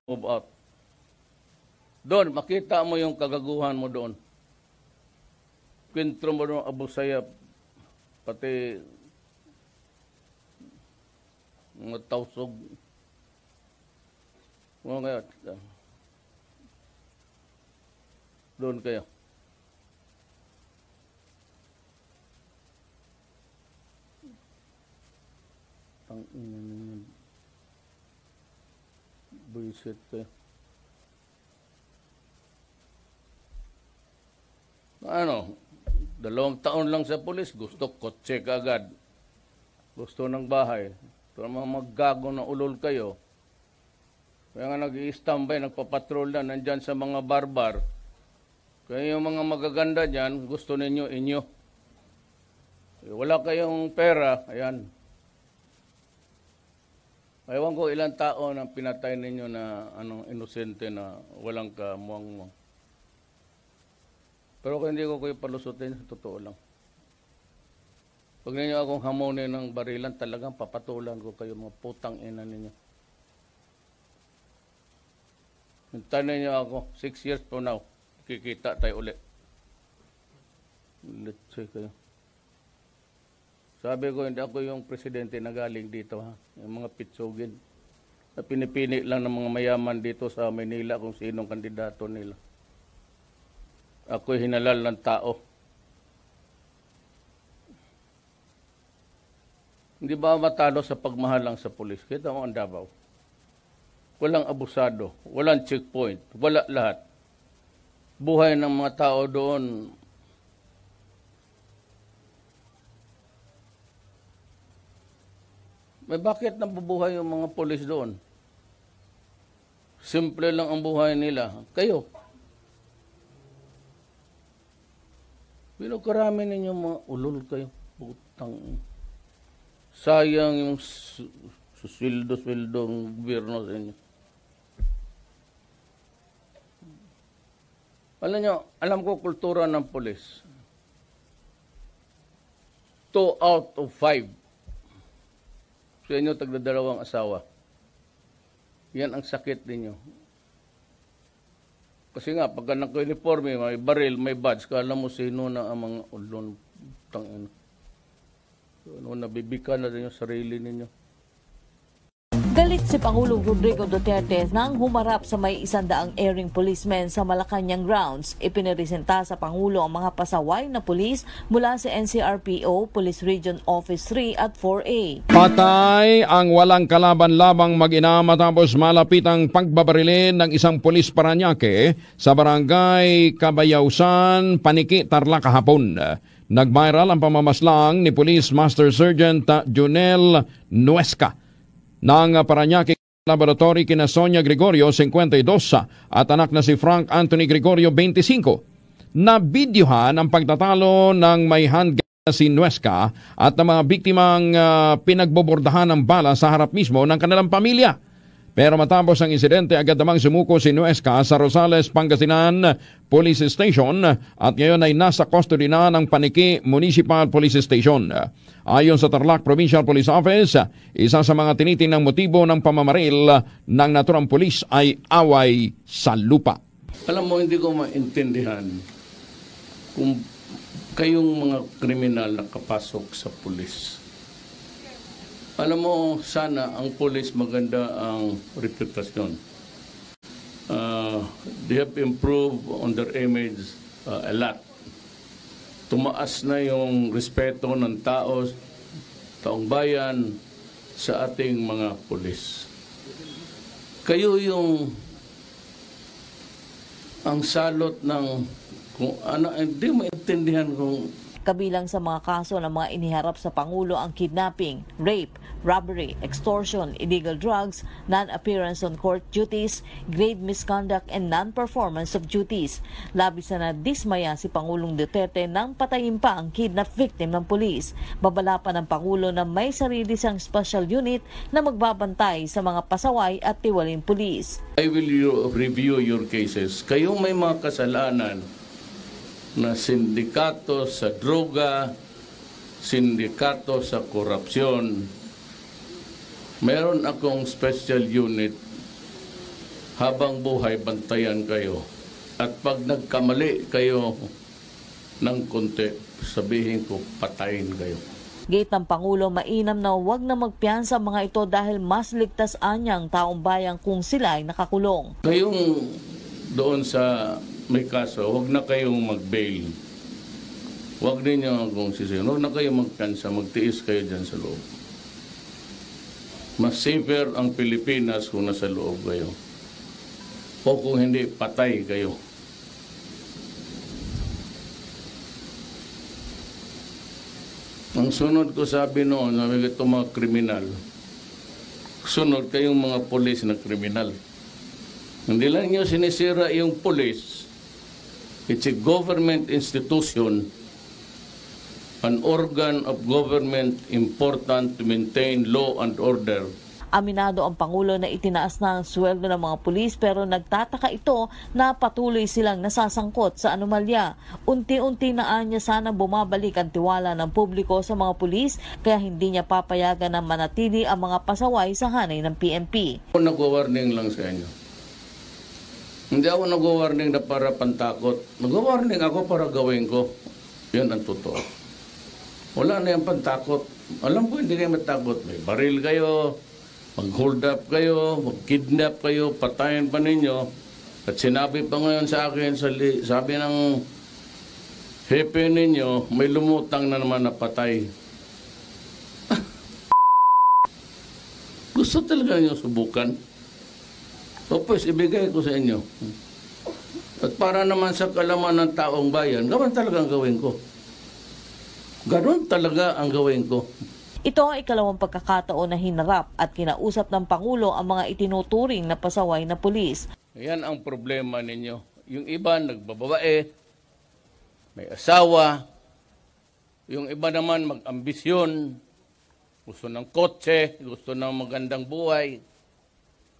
move out. Doon, makita mo yung kagaguhan mo doon. Kwentro mo doon, Abu Sayyaf, pati mga tausog. Mga doon kayo. Tangina ninyo. Buisit kayo. Ano, 2 taon lang sa pulis, gusto kotse kaagad. Gusto ng bahay. Pero mga maggago na ulol kayo. Kaya nga nag-i-standby, nagpapatrol na, nandyan sa mga barbar. Kaya yung mga magaganda dyan, gusto ninyo, inyo. Wala kayong pera, ayan. Ewan ko ilang tao na pinatay ninyo na inosente na walang kamuang-muang. Pero kung hindi ko kayo palusutin, totoo lang. Pag ninyo akong hamonin ng barilan, talagang papatulan ko kayo mga putang ina ninyo. Hintayin ninyo ako, 6 years from now, kikita tayo ulit. Let's say kayo. Sabi ko, hindi ako yung presidente na galing dito, ha? Yung mga pitsugin. Na pinipini lang ng mga mayaman dito sa Manila kung sinong kandidato nila. Ako'y hinalal ng tao. Hindi ba matalo sa pagmahal lang sa pulis? Kita mo ang Davao. Walang abusado, walang checkpoint, wala lahat. Buhay ng mga tao doon, may bakit nabubuhay yung mga pulis doon? Simple lang ang buhay nila. Kayo. Pinukarami ninyo mga ulol kayo. Putang. Sayang yung susweldo-sweldo ng gobyerno sa inyo. Alam ko kultura ng pulis. 2 out of 5. Sa inyo, tagdadalawang asawa. Yan ang sakit ninyo. Kasi nga, pagka naka-uniforme, may baril, may badge, kala mo sino na ang mga ulon. Tangin. Nabibika na rin yung sarili ninyo. Galit si Pangulong Rodrigo Duterte nang humarap sa may 100 airing policemen sa Malacanang grounds. Ipiniresenta sa Pangulo ang mga pasaway na pulis mula sa NCRPO, Police Region Office 3 at 4A. Patay ang walang kalaban-labang mag-ina matapos malapit ang pagbabarilin ng isang pulis Parañaque sa barangay Kabayausan, Paniki, Tarlac kahapon. Nag-viral ang pamamaslang ni Police Master Sergeant Junel Nuesca ng Parañaque Laboratory kina Sonia Gregorio, 52, at anak na si Frank Anthony Gregorio, 25. Nabidyohan ang pagtatalo ng may handgun na si Nuesca at ang mga biktimang pinagbobordahan ng bala sa harap mismo ng kanilang pamilya. Pero matapos ang insidente, agad namang sumuko si Nuesca sa Rosales, Pangasinan Police Station at ngayon ay nasa custody na ng Paniki Municipal Police Station. Ayon sa Tarlac Provincial Police Office, isa sa mga tinitinang motibo ng pamamaril ng naturang pulis ay away sa lupa. Alam mo, hindi ko maintindihan kung kayong mga kriminal nakapasok sa pulis. Alam mo, sana ang pulis maganda ang reputasyon. They have improved on their image a lot. Tumaas na yung respeto ng taong bayan sa ating mga pulis. Kayo yung ang salot ng kung ano, hindi maintindihan kung Kabilang sa mga kaso ng mga iniharap sa Pangulo ang kidnapping, rape, robbery, extortion, illegal drugs, non-appearance on court duties, grave misconduct, and non-performance of duties. Labis na nadismaya si Pangulong Duterte nang patayin pa ang kidnap victim ng pulis. Babala pa ng Pangulo na may sarili siyang special unit na magbabantay sa mga pasaway at tiwaling pulis. I will review your cases. Kayong may mga kasalanan na sindikato sa droga, sindikato sa korupsyon. Meron akong special unit habang buhay, bantayan kayo. At pag nagkamali kayo ng konti, sabihin ko, patayin kayo. Gate ng Pangulo, mainam na huwag na magpiyansa mga ito dahil mas ligtas anyang taong bayan kung sila ay nakakulong. Kayong doon sa may kaso, huwag na kayong mag-bail. Huwag ninyo akong sisiyon. Huwag na kayong magpiyansa, magtiis kayo dyan sa loob. Mas safer ang Pilipinas kung nasa loob kayo. O kung hindi, patay kayo. Ang sunod ko sabi noon, sabi ko itong mga kriminal, sunod kayong mga polis na kriminal. Hindi lang nyo sinisira yung polis. It's a government institution, an organ of government important to maintain law and order. Aminado ang Pangulo na itinaas na ang sweldo ng mga pulis pero nagtataka ito na patuloy silang nasasangkot sa anomalya. Unti-unti na niya sana bumabalik ang tiwala ng publiko sa mga pulis kaya hindi niya papayagan na manatili ang mga pasaway sa hanay ng PNP. Ako nag-warning lang sa inyo. Hindi ako nag-warning na para pantakot. Nag-warning ako para gawin ko. Yan ang totoo. Wala na yung pantakot. Alam ko hindi kayo matakot. May baril kayo, mag-hold up kayo, mag-kidnap kayo, patayin pa ninyo. At sinabi pa ngayon sa akin, sabi ng hepe ninyo, may lumutang na naman na patay. Gusto talaga niyo subukan? O pues, ibigay ko sa inyo. At para naman sa kalaman ng taong bayan, gawan talaga ang gawin ko. Ganon talaga ang gawin ko. Ito ang ikalawang pagkakataon na hinarap at kinausap ng Pangulo ang mga itinuturing na pasaway na pulis. Yan ang problema ninyo. Yung iba nagbababae, may asawa, yung iba naman mag-ambisyon, gusto ng kotse, gusto ng magandang buhay.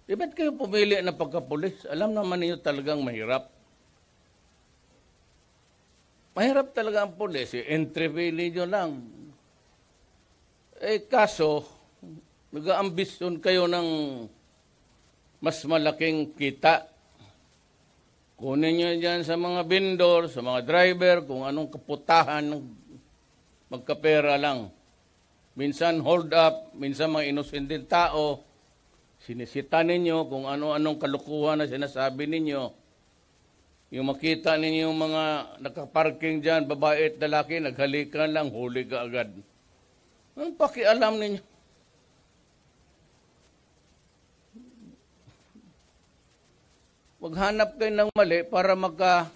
Di ba't kayo pumili na pagkapulis? Alam naman niyo talagang mahirap. Mahirap talaga ang pulis. Entry fee ninyo lang. Kaso, nag-aambisyon kayo ng mas malaking kita. Kunin nyo dyan sa mga vendor, sa mga driver, kung anong kaputahan, magkapera lang. Minsan hold up, minsan mga inosenteng tao, sinisita ninyo kung ano-anong kalukuhan na sinasabi ninyo. Yung makita ninyo yung mga nakaparking dyan, babae at lalaki, naghalikan lang, huli ka agad. Ang pakialam ninyo. Maghanap kayo ng mali para magka-pera.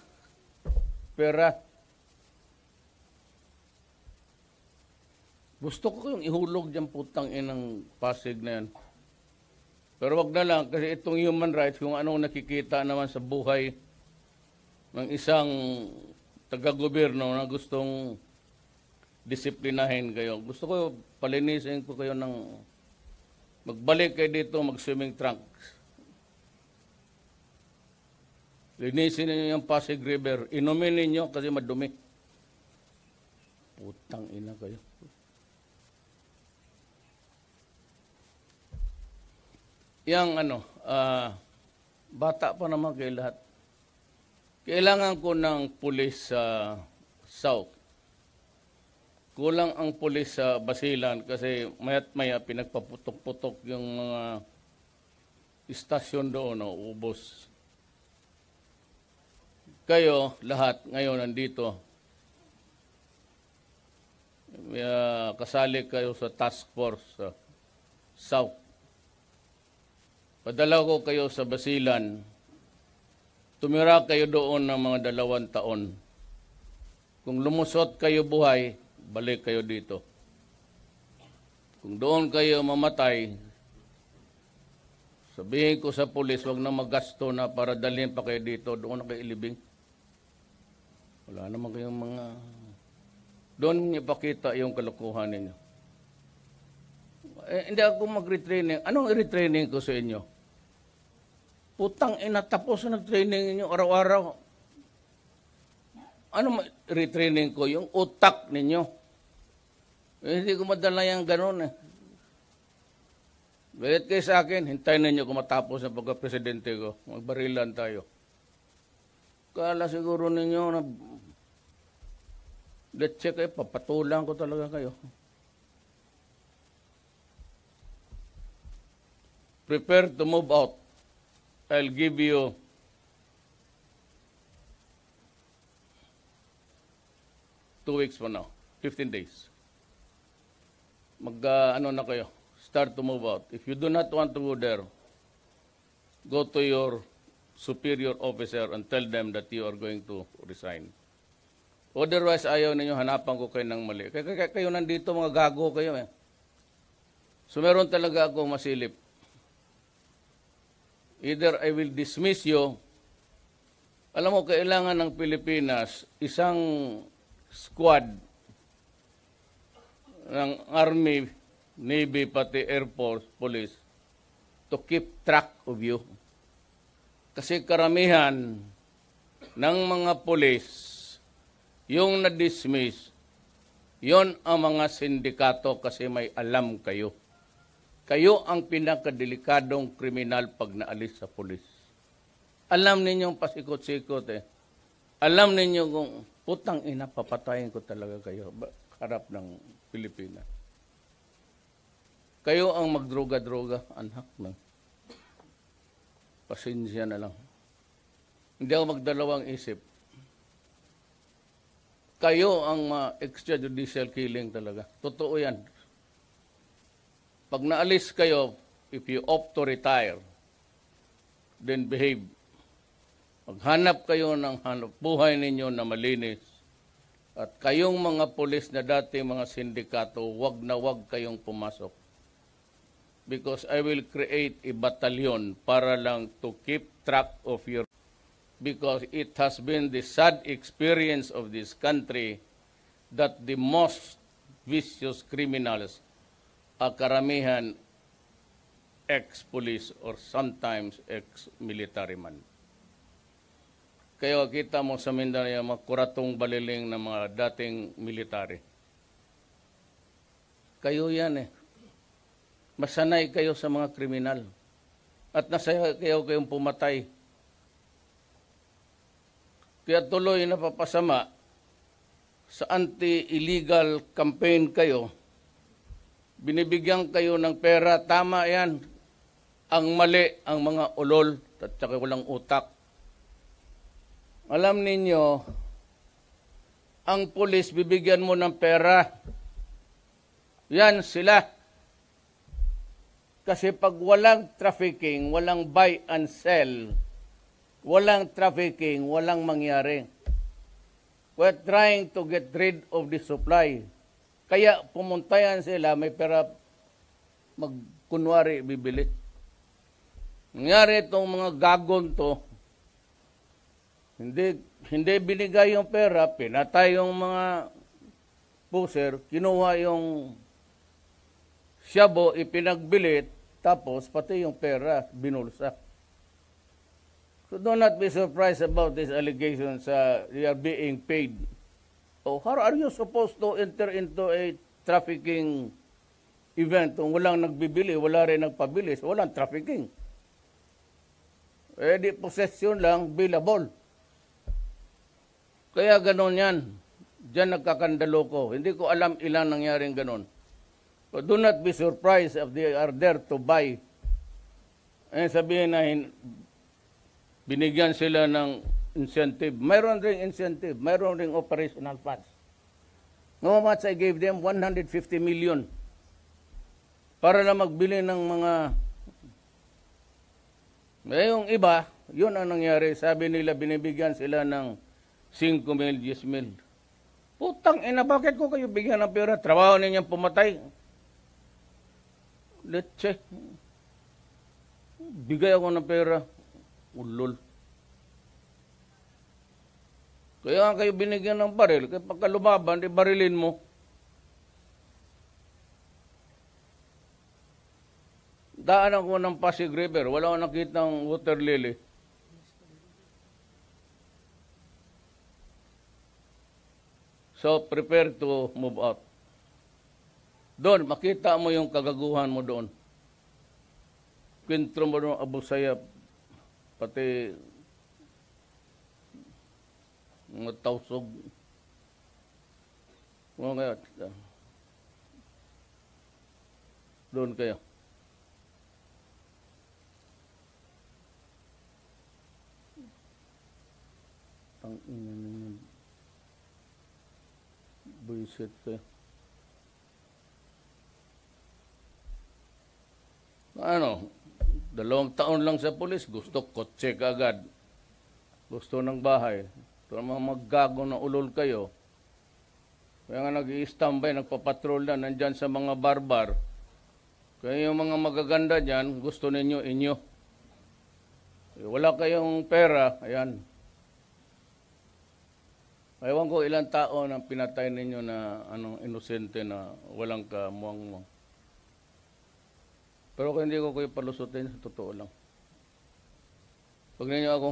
Gusto ko yung ihulog dyan putang inang Pasig na yan. Pero wag na lang kasi itong human rights, kung anong nakikita naman sa buhay ng isang taga-gobyerno na gustong disiplinahin kayo. Gusto ko palinisin ko kayo ng magbalik kayo dito, mag-swimming trunks. Linisin ninyo yung Pasig River. Inumin ninyo kasi madumi. Putang ina kayo. Yang bata pa naman kayo lahat. Kailangan ko ng pulis sa South. Kulang ang pulis sa Basilan kasi mayat maya pinagpaputok-putok yung mga istasyon doon, ubos. Kayo, lahat, ngayon nandito. Kasali kayo sa task force sa South. Padala ko kayo sa Basilan. Tumira kayo doon ng mga 2 taon. Kung lumusot kayo buhay, balik kayo dito. Kung doon kayo mamatay, sabihin ko sa pulis, wag na magasto na para dalhin pa kayo dito, doon na kayo ilibing. Wala naman kayong mga... Doon niyo pakita yung kalokohan ninyo. Hindi ako mag-retraining. Anong retraining ko sa inyo? Putang ina, tapos na nag-training ninyo araw-araw. Ano retraining ko? Yung utak ninyo. Hindi ko madala yung gano'n . Bayad kayo sa akin, hintayin ninyo kung matapos ng pagka-presidente ko. Magbarilan tayo. Kala siguro ninyo na let's check kayo, papatulang ko talaga kayo. Prepare to move out. I'll give you 2 weeks from now, 15 days. Ano na kayo, start to move out. If you do not want to go there, go to your superior officer and tell them that you are going to resign. Otherwise, ayaw ninyo, hanapan ko kayo ng mali. Kayo nandito, mga gago kayo eh. So meron talaga akong masilip. Either I will dismiss you. Alam mo, kailangan ng Pilipinas isang squad ng Army, Navy, pati Air Force, Police to keep track of you. Kasi karamihan ng mga police, yung na-dismiss, yon ang mga sindikato kasi may alam kayo. Kayo ang pinakadelikadong kriminal pag naalis sa pulis. Alam ninyong pasikot-sikot eh. Alam ninyo kung putang ina, papatayin ko talaga kayo. Harap ng Pilipinas. Kayo ang magdroga-droga, anak ng pasensya na lang. Hindi ako magdalawang isip. Kayo ang extrajudicial killing talaga. Totoo yan. Pag naalis kayo, if you opt to retire, then behave. Maghanap kayo ng buhay ninyo na malinis. At kayong mga pulis na dati mga sindikato, wag na wag kayong pumasok. Because I will create a battalion para lang to keep track of your... Because it has been the sad experience of this country that the most vicious criminals karamihan ex-police or sometimes ex-military man. Kaya kita mo sa Mindanao yung mga kuratong baliling ng mga dating military. Kayo yan eh. Masanay kayo sa mga kriminal. At nasaya kayong pumatay. Kaya tuloy napapasama sa anti-illegal campaign kayo. Binibigyan kayo ng pera, tama yan. Ang mali, ang mga ulol, at saka walang utak. Alam ninyo, ang pulis bibigyan mo ng pera. Yan sila. Kasi pag walang trafficking, walang buy and sell, walang trafficking, walang mangyari. We're trying to get rid of the supply. Kaya pumuntayan sila, may pera magkunwari bibili. Nangyari itong mga gagon to, hindi binigay yung pera, pinatay yung mga puser, kinuha yung shabu, ipinagbilit, tapos pati yung pera, binulsa. So do not be surprised about these allegations they are being paid. So how are you supposed to enter into a trafficking event kung walang nagbibili, wala rin nagpabili, so walang trafficking? Eh di possession lang, billable. Kaya ganon yan. Diyan nagkakandalo ko. Hindi ko alam ilang nangyaring ganon. But do not be surprised if they are there to buy. Eh sabihin na binigyan sila ng incentive. Mayroon ring incentive. Mayroon ring operational funds. No much I gave them? 150 million. Para na magbili ng mga... yung iba, yun ang nangyari. Sabi nila, binibigyan sila ng 5 mil, 10 mil. Putang ina, bakit ko kayo bigyan ng pera? Trabaho ninyang pumatay. Let's check. Bigay ako ng pera. Ulol. Kaya kayo binigyan ng baril. Kaya pagka lumaban, di barilin mo. Daan ako ng Pasig River. Wala akong nakitang water lily. So, prepare to move out. Doon, makita mo yung kagaguhan mo doon. kwentro mo ng Abu Sayyaf, pati mga tausog. Mga doon kayo. Ang ina ninyo. Buisit kayo. Ano, 2 taon lang sa pulis, gusto kotse kaagad. Gusto ng bahay. Pero mga maggago na ulol kayo. Kaya nga nag-i-standby, nagpapatrol na, nandyan sa mga barbar. Kaya yung mga magaganda dyan, gusto ninyo, inyo. Wala kayong pera, ayan. Ewan ko ilang tao na pinatay ninyo na inosente na walang kamuang-muang. Pero kung hindi ko kayo palusutin, sa totoo lang. Pag ninyo ako